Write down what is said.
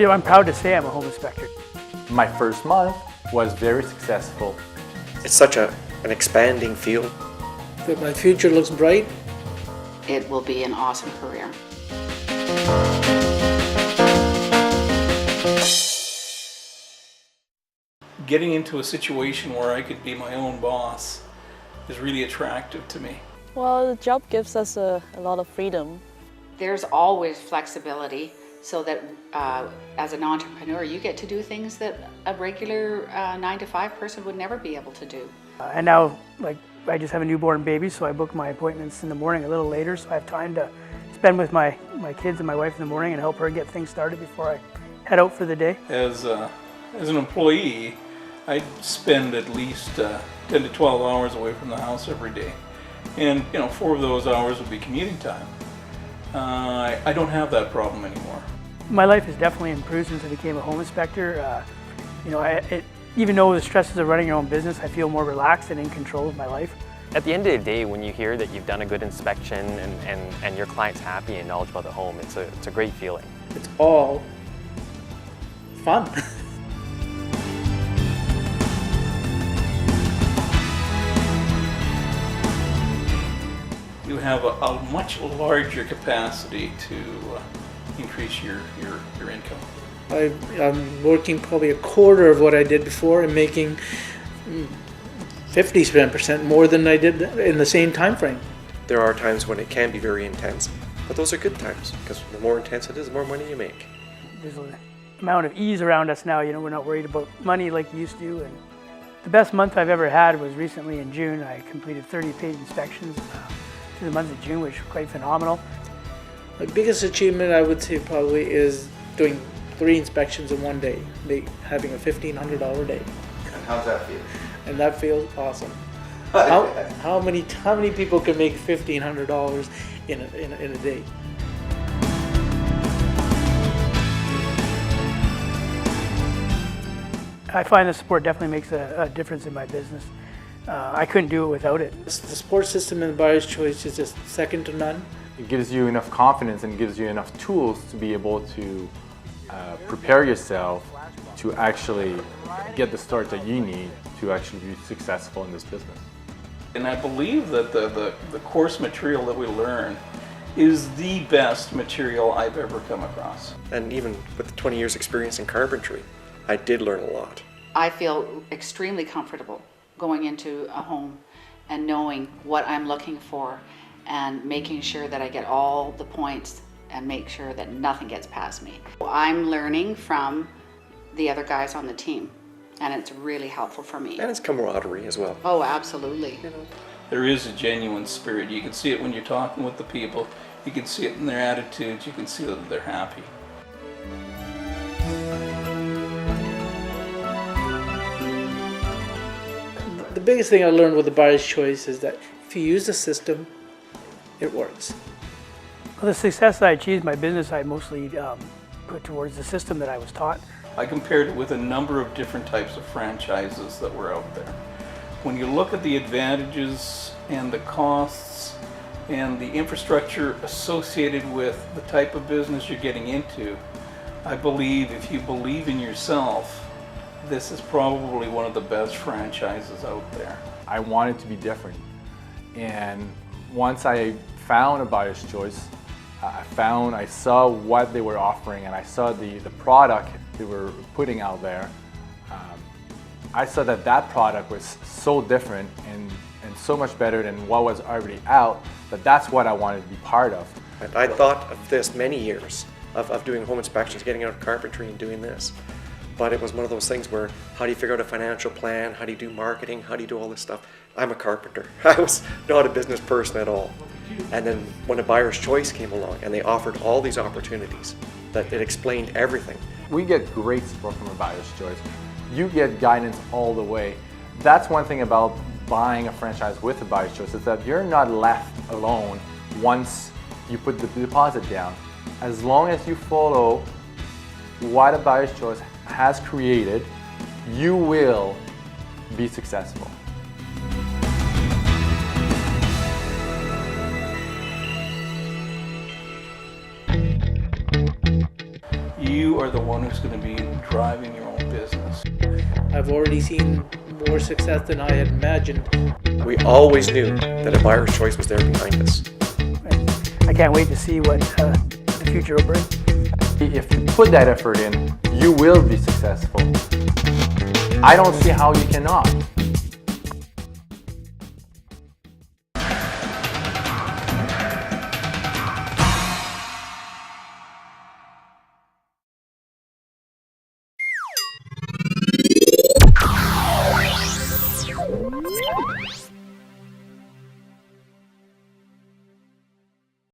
I'm proud to say I'm a home inspector. My first month was very successful. It's such an expanding field. But my future looks bright. It will be an awesome career. Getting into a situation where I could be my own boss is really attractive to me. Well, the job gives us a lot of freedom. There's always flexibility so that as an entrepreneur, you get to do things that a regular 9-to-5 person would never be able to do. And now, I just have a newborn baby, so I book my appointments in the morning a little later, so I have time to spend with my kids and my wife in the morning and help her get things started before I head out for the day. As an employee, I spend at least 10 to 12 hours away from the house every day. And 4 of those hours would be commuting time. I don't have that problem anymore. My life has definitely improved since I became a home inspector. Even though the stresses of running your own business, I feel more relaxed and in control of my life. At the end of the day, when you hear that you've done a good inspection and your client's happy and knowledgeable about the home, it's a great feeling. It's all fun. You have a much larger capacity to increase your income. I'm working probably a quarter of what I did before and making 50% more than I did in the same time frame. There are times when it can be very intense, but those are good times because the more intense it is, the more money you make. There's an amount of ease around us now, we're not worried about money like you used to. And the best month I've ever had was recently in June. I completed 30 paid inspections through the month of June, which was quite phenomenal. My biggest achievement, I would say, probably is doing 3 inspections in one day, having a $1,500 day. And how's that feel? And that feels awesome. How many people can make $1,500 in a day? I find the support definitely makes a difference in my business. I couldn't do it without it. The support system in Buyer's Choice is just second to none. It gives you enough confidence and gives you enough tools to be able to prepare yourself to actually get the start that you need to actually be successful in this business. And I believe that the course material that we learn is the best material I've ever come across. And even with 20 years experience in carpentry, I did learn a lot. I feel extremely comfortable going into a home and knowing what I'm looking for and making sure that I get all the points and make sure that nothing gets past me. I'm learning from the other guys on the team, and it's really helpful for me. And it's camaraderie as well. Oh, absolutely. There is a genuine spirit. You can see it when you're talking with the people. You can see it in their attitudes. You can see that they're happy. The biggest thing I learned with the Buyer's Choice is that if you use the system, it works. Well, the success that I achieved in my business, I mostly put towards the system that I was taught. I compared it with a number of different types of franchises that were out there. When you look at the advantages and the costs and the infrastructure associated with the type of business you're getting into, I believe if you believe in yourself, this is probably one of the best franchises out there. I wanted to be different. And once I found a Buyer's Choice, I saw what they were offering and I saw the product they were putting out there. I saw that product was so different and so much better than what was already out, that's what I wanted to be part of. And I thought of this many years, of doing home inspections, getting out of carpentry and doing this. But it was one of those things where, how do you figure out a financial plan? How do you do marketing? How do you do all this stuff? I'm a carpenter. I was not a business person at all. And then when a Buyer's Choice came along and they offered all these opportunities, that it explained everything. We get great support from a Buyer's Choice. You get guidance all the way. That's one thing about buying a franchise with a Buyer's Choice, is that you're not left alone once you put the deposit down. As long as you follow what a Buyer's Choice has created, you will be successful. you are the one who's going to be driving your own business. I've already seen more success than I had imagined. We always knew that a buyer's choice was there behind us. I can't wait to see what the future will bring. If you put that effort in, you will be successful. I don't see how you cannot.